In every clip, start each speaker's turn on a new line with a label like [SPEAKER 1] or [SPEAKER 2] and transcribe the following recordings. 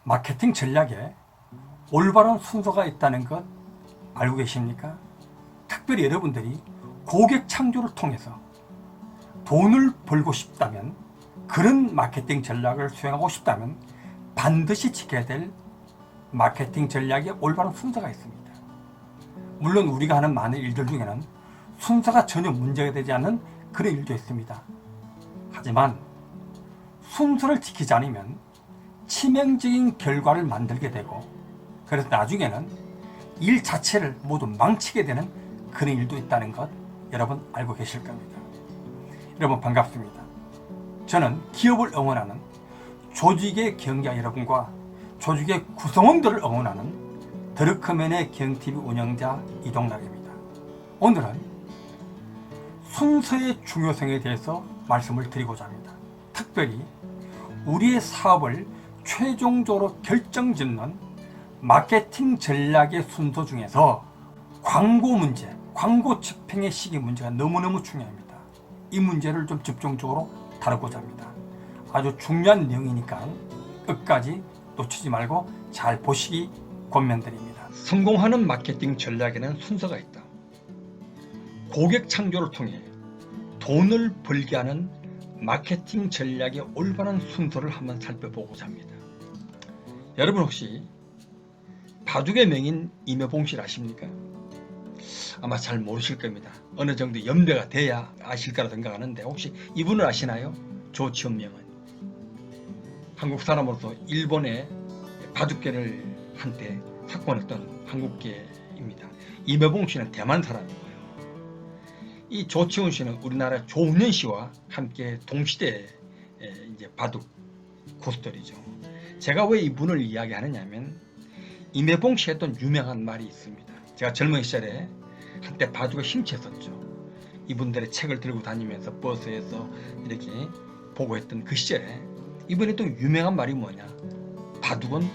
[SPEAKER 1] 마케팅 전략에 올바른 순서가 있다는 것 알고 계십니까? 특별히 여러분들이 고객 창조를 통해서 돈을 벌고 싶다면, 그런 마케팅 전략을 수행하고 싶다면 반드시 지켜야 될 마케팅 전략의 올바른 순서가 있습니다. 물론 우리가 하는 많은 일들 중에는 순서가 전혀 문제가 되지 않는 그런 일도 있습니다. 하지만 순서를 지키지 않으면 치명적인 결과를 만들게 되고, 그래서 나중에는 일 자체를 모두 망치게 되는 그런 일도 있다는 것 여러분 알고 계실 겁니다. 여러분 반갑습니다. 저는 기업을 응원하는 조직의 경자 여러분과 조직의 구성원들을 응원하는 드루크맨의 경TV 운영자 이동락입니다. 오늘은 순서의 중요성에 대해서 말씀을 드리고자 합니다. 특별히 우리의 사업을 최종적으로 결정짓는 마케팅 전략의 순서 중에서 광고 문제, 광고 집행의 시기 문제가 너무너무 중요합니다. 이 문제를 좀 집중적으로 다루고자 합니다. 아주 중요한 내용이니까 끝까지 놓치지 말고 잘 보시기 권면드립니다. 성공하는 마케팅 전략에는 순서가 있다. 고객 창조를 통해 돈을 벌게 하는 마케팅 전략의 올바른 순서를 한번 살펴보고자 합니다. 여러분 혹시 바둑의 명인 임여봉 씨를 아십니까? 아마 잘 모르실 겁니다. 어느 정도 연배가 돼야 아실 거라 생각하는데, 혹시 이분을 아시나요? 조치현 명은 한국 사람으로서 일본의 바둑계를 한때 석권했던 한국계입니다. 임여봉 씨는 대만 사람이고요. 이 조치훈 씨는 우리나라 조훈현 씨와 함께 동시대 이제 바둑 고수들이죠. 제가 왜 이분을 이야기하느냐면, 임여봉 씨 했던 유명한 말이 있습니다. 제가 젊은 시절에 한때 바둑에 심취했었죠. 이분들의 책을 들고 다니면서 버스에서 이렇게 보고 했던 그 시절에 이분이 또 유명한 말이 뭐냐, 바둑은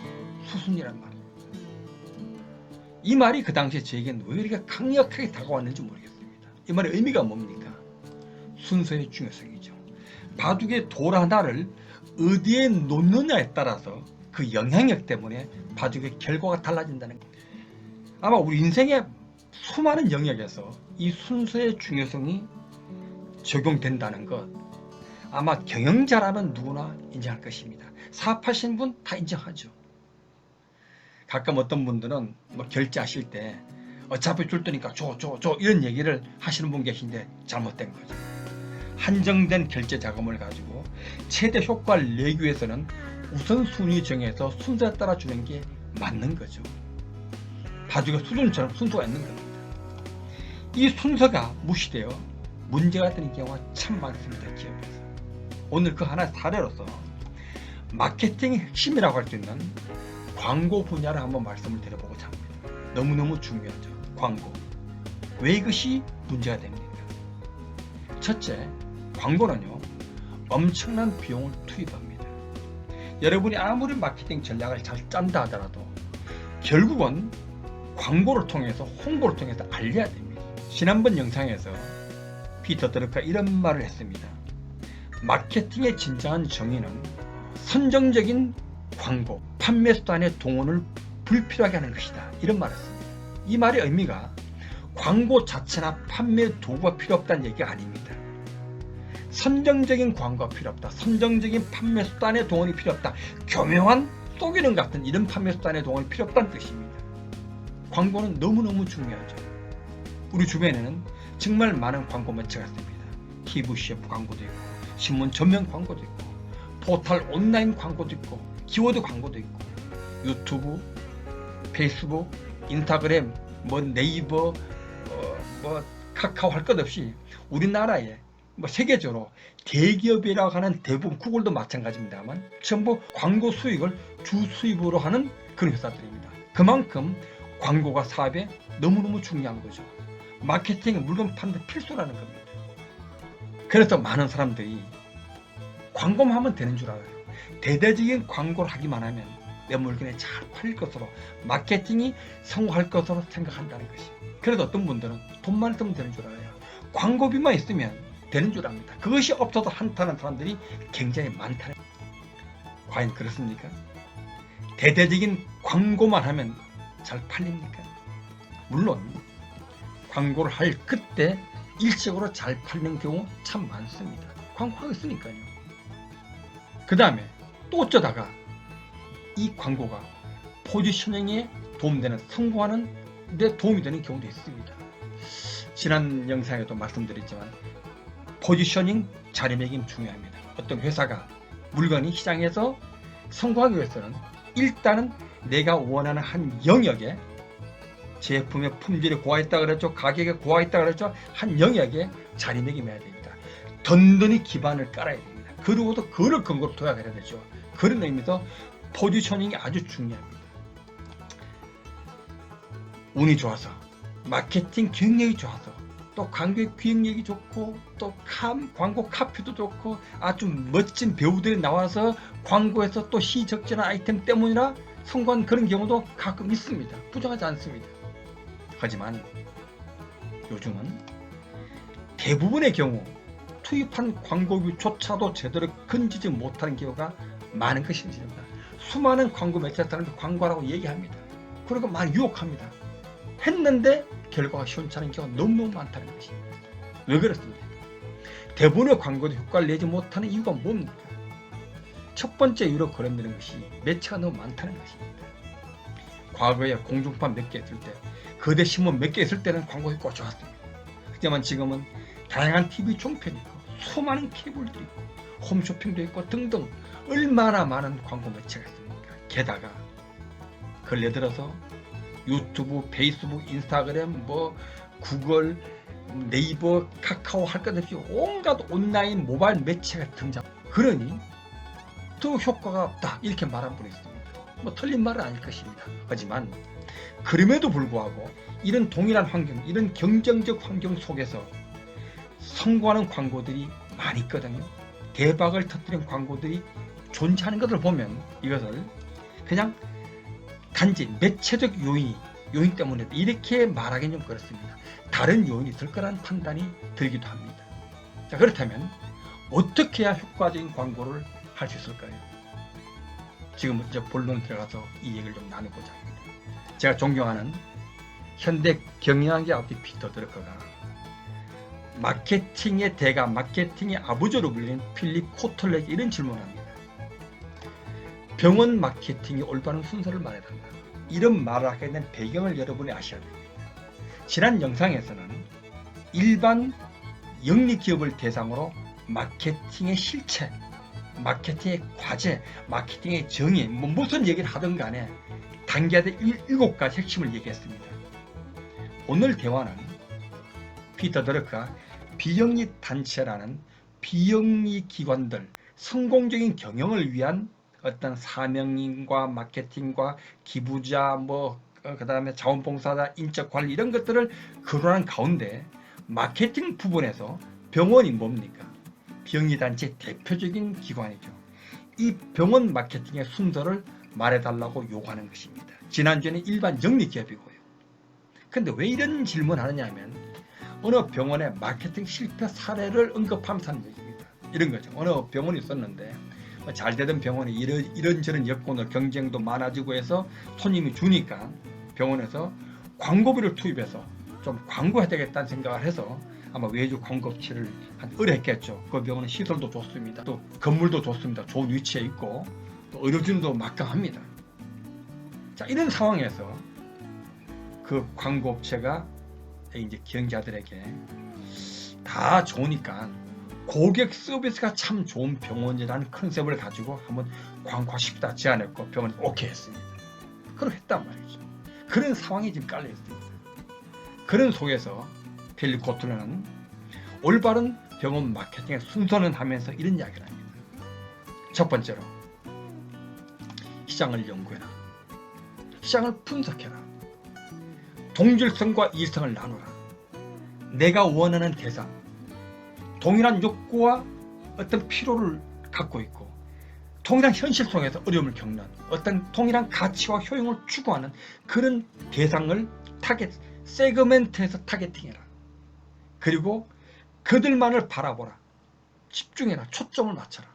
[SPEAKER 1] 수순이란 말입니다. 이 말이 그 당시에 저에게는 왜 이렇게 강력하게 다가왔는지 모르겠습니다. 이 말의 의미가 뭡니까? 순서의 중요성이죠. 바둑의 돌 하나를 어디에 놓느냐에 따라서 그 영향력 때문에 바둑의 결과가 달라진다는 겁니다. 아마 우리 인생의 수많은 영역에서 이 순서의 중요성이 적용된다는 것, 아마 경영자라면 누구나 인정할 것입니다. 사업하시는 분 다 인정하죠. 가끔 어떤 분들은 뭐 결제하실 때 어차피 줄 테니까 줘 이런 얘기를 하시는 분 계신데 잘못된 거죠. 한정된 결제 자금을 가지고 최대 효과를 내기 위해서는 우선순위 정해서 순서에 따라 주는 게 맞는 거죠. 바둑의 수준처럼 순서가 있는 겁니다. 이 순서가 무시되어 문제가 되는 경우가 참 많습니다. 기업에서. 오늘 그 하나의 사례로서 마케팅의 핵심이라고 할 수 있는 광고 분야를 한번 말씀을 드려보고자 합니다. 너무너무 중요하죠. 광고. 왜 이것이 문제가 됩니까? 첫째, 광고는요, 엄청난 비용을 투입합니다. 여러분이 아무리 마케팅 전략을 잘 짠다 하더라도 결국은 광고를 통해서, 홍보를 통해서 알려야 됩니다. 지난번 영상에서 피터 드러크가 이런 말을 했습니다. 마케팅의 진정한 정의는 선정적인 광고, 판매 수단의 동원을 불필요하게 하는 것이다. 이런 말을 했습니다. 이 말의 의미가 광고 자체나 판매 도구가 필요 없다는 얘기가 아닙니다. 선정적인 광고가 필요 없다. 선정적인 판매 수단의 동원이 필요 없다. 교묘한 속이는 같은 이런 판매 수단의 동원이 필요 없다는 뜻입니다. 광고는 너무너무 중요하죠. 우리 주변에는 정말 많은 광고 매체가 있습니다. TV CF 광고도 있고, 신문 전면 광고도 있고, 포털 온라인 광고도 있고, 키워드 광고도 있고, 유튜브, 페이스북, 인스타그램, 뭐 네이버, 카카오 할 것 없이 우리나라에 세계적으로 대기업이라고 하는 대부분, 구글도 마찬가지입니다만 전부 광고 수익을 주 수입으로 하는 그런 회사들입니다. 그만큼 광고가 사업에 너무너무 중요한 거죠. 마케팅은 물건 파는 데 필수라는 겁니다. 그래서 많은 사람들이 광고만 하면 되는 줄 알아요. 대대적인 광고를 하기만 하면 내 물건이 잘 팔릴 것으로, 마케팅이 성공할 것으로 생각한다는 것이. 그래도 어떤 분들은 돈만 있으면 되는 줄 알아요. 광고비만 있으면 되는 줄 압니다. 그것이 없어도 한타는 사람들이 굉장히 많다는. 과연 그렇습니까? 대대적인 광고만 하면 잘 팔립니까? 물론 광고를 할 그때 일시적으로 잘 팔리는 경우 참 많습니다. 광고가 있으니까요. 그 다음에 또 어쩌다가 이 광고가 포지셔닝에 도움되는, 성공하는 데 도움이 되는 경우도 있습니다. 지난 영상에도 말씀드렸지만 포지셔닝, 자리매김 중요합니다. 어떤 회사가 물건이 시장에서 성공하기 위해서는 일단은 내가 원하는 한 영역에, 제품의 품질이 고하있다 그랬죠, 가격이 고하있다 그랬죠, 한 영역에 자리매김해야 됩니다. 든든히 기반을 깔아야 됩니다. 그리고도 그를 근거로 도약해야 되죠. 그런 의미에서 포지셔닝이 아주 중요합니다. 운이 좋아서, 마케팅 기획력이 좋아서, 또 광고 기획력이 좋고, 또 광고 카피도 좋고, 아주 멋진 배우들이 나와서 광고에서 또 시적절한 아이템 때문이라 성공한 그런 경우도 가끔 있습니다. 부정하지 않습니다. 하지만 요즘은 대부분의 경우 투입한 광고주조차도 제대로 건지지 못하는 경우가 많은 것이 사실입니다. 수많은 광고 매체사람들이 광고라고 얘기합니다. 그리고 많이 유혹합니다. 했는데 결과가 시원찮은 경우가 너무너무 많다는 것입니다. 왜 그렇습니까? 대부분의 광고도 효과를 내지 못하는 이유가 뭡니까? 첫 번째 이유로 거론되는 것이 매체가 너무 많다는 것입니다. 과거에 공중파 몇 개 있을 때, 거대 신문 몇 개 있을 때는 광고 효과가 좋았습니다. 하지만 지금은 다양한 TV 종편이 있고, 수많은 케이블도 있고, 홈쇼핑도 있고 등등 얼마나 많은 광고 매체가 있습니까? 게다가 근래 들어서 유튜브, 페이스북, 인스타그램, 구글, 네이버, 카카오 할 것 없이 온갖 온라인 모바일 매체가 등장. 그러니 더 효과가 없다 이렇게 말한 분이 있습니다. 틀린 말은 아닐 것입니다. 하지만 그럼에도 불구하고 이런 동일한 환경, 이런 경쟁적 환경 속에서 성공하는 광고들이 많이 있거든요. 대박을 터뜨린 광고들이 존재하는 것을 보면 이것을 그냥 단지 매체적 요인 때문에 이렇게 말하기는 좀 그렇습니다. 다른 요인이 있을 거라는 판단이 들기도 합니다. 자, 그렇다면 어떻게 해야 효과적인 광고를 할 수 있을까요? 지금 이제 본론 들어가서 이 얘기를 좀 나누고자 합니다. 제가 존경하는 현대 경영학의 피터 드러커가 마케팅의 대가, 마케팅의 아버지로 불리는 필립 코틀렉이 이런 질문을 합니다. 병원 마케팅이 올바른 순서를 말해달라. 이런 말을 하게 된 배경을 여러분이 아셔야 됩니다. 지난 영상에서는 일반 영리기업을 대상으로 마케팅의 실체, 마케팅의 과제, 마케팅의 정의, 무슨 얘기를 하든 간에 단계화된 7가지 핵심을 얘기했습니다. 오늘 대화는 피터 드러커가 비영리 단체라는 비영리 기관들, 성공적인 경영을 위한 어떤 사명과 마케팅과 기부자, 그 다음에 자원봉사자, 인적관리 이런 것들을 거론한 가운데 마케팅 부분에서 병원이 뭡니까? 비영리단체 대표적인 기관이죠. 이 병원 마케팅의 순서를 말해달라고 요구하는 것입니다. 지난주에는 일반 영리기업이고요. 근데 왜 이런 질문을 하느냐 하면 어느 병원의 마케팅 실패 사례를 언급하면서 하는 얘기입니다. 이런 거죠. 어느 병원이 있었는데 잘 되던 병원이 이런저런 여건으로 경쟁도 많아지고 해서 손님이 주니까 병원에서 광고비를 투입해서 좀 광고해야 되겠다는 생각을 해서 아마 외주 광고업체를 의뢰했겠죠. 그 병원은 시설도 좋습니다. 또 건물도 좋습니다. 좋은 위치에 있고 또 의료진도 막강합니다. 자, 이런 상황에서 그 광고업체가 이제 경자들에게 다 좋으니까 고객 서비스가 참 좋은 병원이라는 컨셉을 가지고 한번 광고하고 싶다 제안했고 병원이 오케이 했습니다. 그렇게 했단 말이죠. 그런 상황이 지금 깔려 있습니다. 그런 속에서 필립 코틀렉은 올바른 병원 마케팅의 순서는 하면서 이런 이야기를 합니다. 첫 번째로 시장을 연구해라. 시장을 분석해라. 동질성과 이성을 나누라. 내가 원하는 대상, 동일한 욕구와 어떤 필요를 갖고 있고 동일한 현실 속에서 어려움을 겪는 어떤 동일한 가치와 효용을 추구하는 그런 대상을 세그멘트에서 타겟팅해라. 그리고 그들만을 바라보라. 집중해라. 초점을 맞춰라.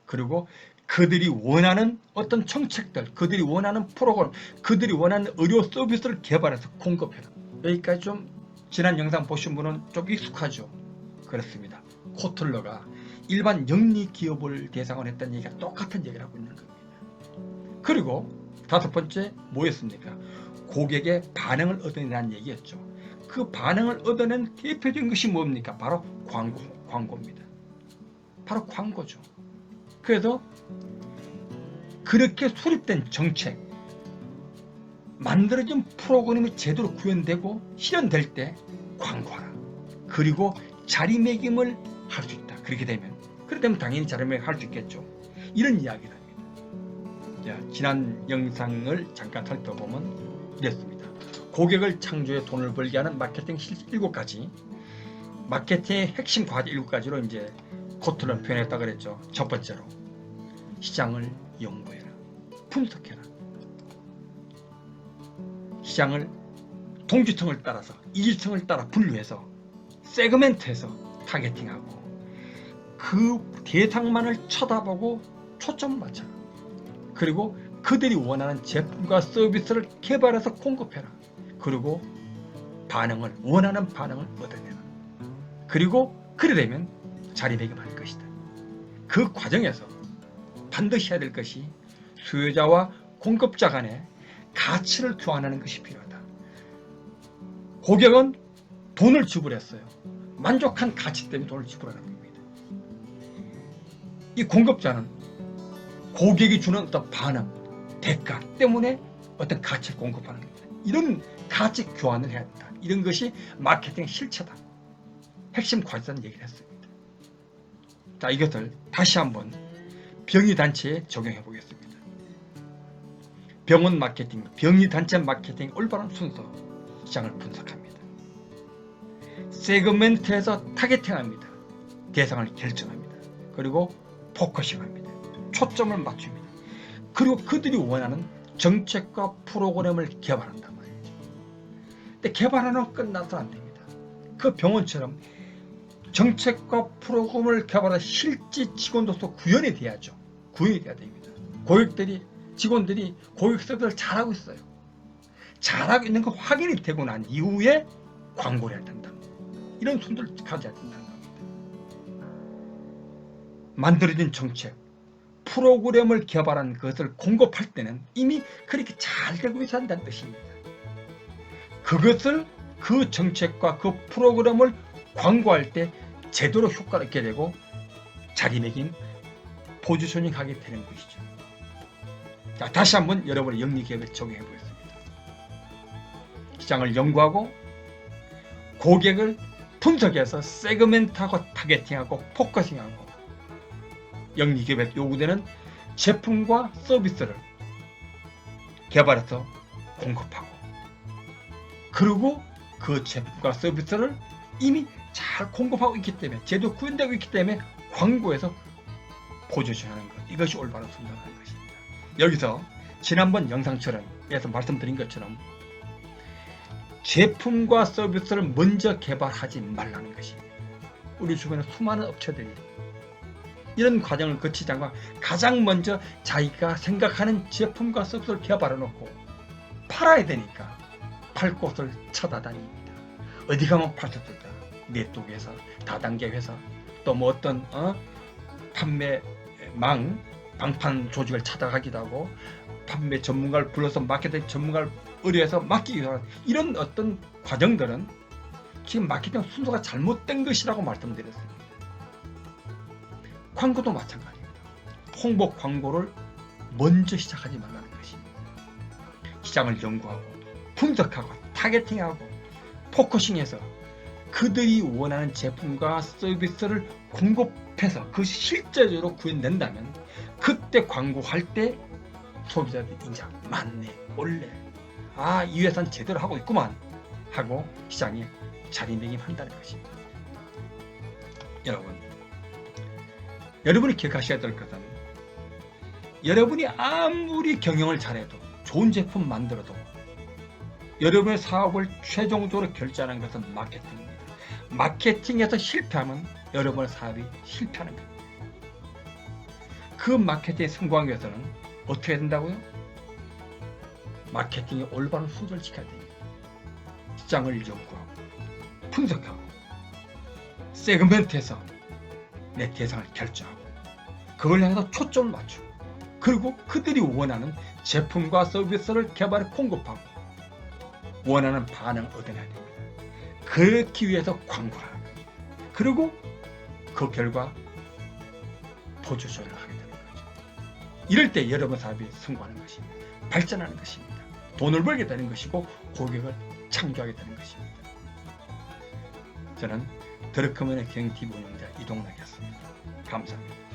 [SPEAKER 1] 그리고 그들이 원하는 어떤 정책들, 그들이 원하는 프로그램, 그들이 원하는 의료 서비스를 개발해서 공급해라. 여기까지 좀 지난 영상 보신 분은 좀 익숙하죠? 그렇습니다. 코틀러가 일반 영리 기업을 대상으로 했던 얘기가 똑같은 얘기를 하고 있는 겁니다. 그리고 다섯 번째 뭐였습니까? 고객의 반응을 얻어내라는 얘기였죠. 그 반응을 얻어낸 대표적인 것이 뭡니까? 바로 광고입니다. 바로 광고죠. 그래서 그렇게 수립된 정책, 만들어진 프로그램이 제대로 구현되고 실현될 때 광고하라. 그리고 자리매김을 할 수 있다. 그렇게 되면 당연히 자리매김을 할 수 있겠죠. 이런 이야기를 합니다. 자, 지난 영상을 잠깐 살펴보면 이랬습니다. 고객을 창조해 돈을 벌게 하는 마케팅 실습 7가지, 마케팅의 핵심 과제 7가지로 이제 코틀러는 표현했다 그랬죠. 첫 번째로 시장을 연구해라. 분석해라. 시장을 동지층을 따라서 이지층을 따라 분류해서 세그멘트해서 타겟팅하고 그 대상만을 쳐다보고 초점을 맞춰라. 그리고 그들이 원하는 제품과 서비스를 개발해서 공급해라. 그리고 원하는 반응을 얻어내라. 그리고 그래 되면 자리매김할 것이다. 그 과정에서 반드시 해야 될 것이 수요자와 공급자 간의 가치를 교환하는 것이 필요하다. 고객은 돈을 지불했어요. 만족한 가치 때문에 돈을 지불하는 겁니다. 이 공급자는 고객이 주는 어떤 반응, 대가 때문에 어떤 가치를 공급하는 겁니다. 이런 가치 교환을 해야 된다. 이런 것이 마케팅의 실체다. 핵심 과제라는 얘기를 했습니다. 자, 이것을 다시 한번 병의단체에 적용해 보겠습니다. 병원 마케팅, 병의단체 마케팅 올바른 순서, 시장을 분석합니다. 세그멘트에서 타겟팅합니다. 대상을 결정합니다. 그리고 포커싱합니다. 초점을 맞춥니다. 그리고 그들이 원하는 정책과 프로그램을 개발한단 말이죠. 근데 개발하는 끝나서 안 됩니다. 그 병원처럼 정책과 프로그램을 개발한 실제 직원으로서 구현이 돼야죠. 구현이 돼야 됩니다. 직원들이 고객 서비스를 잘하고 있어요. 잘하고 있는 거 확인이 되고 난 이후에 광고를 해야 된다. 이런 순서를 가져야 된다는 겁니다. 만들어진 정책, 프로그램을 개발한 것을 공급할 때는 이미 그렇게 잘 되고 있어야 한다는 뜻입니다. 그것을 그 정책과 그 프로그램을 광고할 때 제대로 효과를 얻게 되고 자리매김, 포지셔닝 하게 되는 것이죠. 자, 다시 한번 여러분의 영리기업에 적용해 보겠습니다. 시장을 연구하고 고객을 분석해서 세그멘트하고 타겟팅하고 포커싱하고 영리기업에 요구되는 제품과 서비스를 개발해서 공급하고 그리고 그 제품과 서비스를 이미 잘 공급하고 있기 때문에 제대로 구현되고 있기 때문에 광고에서 포지션하는 것, 이것이 올바른 순서라는 것입니다. 여기서 지난번 영상처럼 말씀드린 것처럼 제품과 서비스를 먼저 개발하지 말라는 것입니다. 우리 주변에 수많은 업체들이 이런 과정을 거치지 않고 가장 먼저 자기가 생각하는 제품과 서비스를 개발해 놓고 팔아야 되니까 팔 곳을 찾아다닙니다. 어디 가면 팔 수 있을까? 네트워크 회사, 다단계 회사, 또 뭐 어떤 판매망, 방판 조직을 찾아가기도 하고 판매 전문가를 불러서 마케팅 전문가를 의뢰해서 맡기기도 하는 이런 어떤 과정들은 지금 마케팅 순서가 잘못된 것이라고 말씀드렸습니다. 광고도 마찬가지입니다. 홍보 광고를 먼저 시작하지 말라는 것입니다. 시장을 연구하고 분석하고 타겟팅하고 포커싱해서 그들이 원하는 제품과 서비스를 공급해서 그것이 실제적으로 구현된다면 그때 광고할 때 소비자들이 인정, 맞네, 원래 이 회사는 제대로 하고 있구만 하고 시장에 자리매김한다는 것입니다. 여러분이 기억하셔야 될 것은 여러분이 아무리 경영을 잘해도 좋은 제품 만들어도 여러분의 사업을 최종적으로 결정하는 것은 마케팅입니다. 마케팅에서 실패하면 여러분의 사업이 실패하는 겁니다. 그 마케팅에 성공하기 위해서는 어떻게 해야 된다고요? 마케팅의 올바른 순서를 지켜야 됩니다. 시장을 연구하고 분석하고 세그멘트해서 내 대상을 결정하고 그걸 향해서 초점을 맞추고 그리고 그들이 원하는 제품과 서비스를 개발해 공급하고 원하는 반응을 얻어내야 됩니다. 그렇기 위해서 광고를 하는 겁니다. 그리고 그 결과 포지션을 하게 되는 거죠. 이럴 때 여러분 사업이 성공하는 것입니다. 발전하는 것입니다. 돈을 벌게 되는 것이고 고객을 창조하게 되는 것입니다. 저는 드러커먼의 경영TV 운영자 이동락이었습니다. 감사합니다.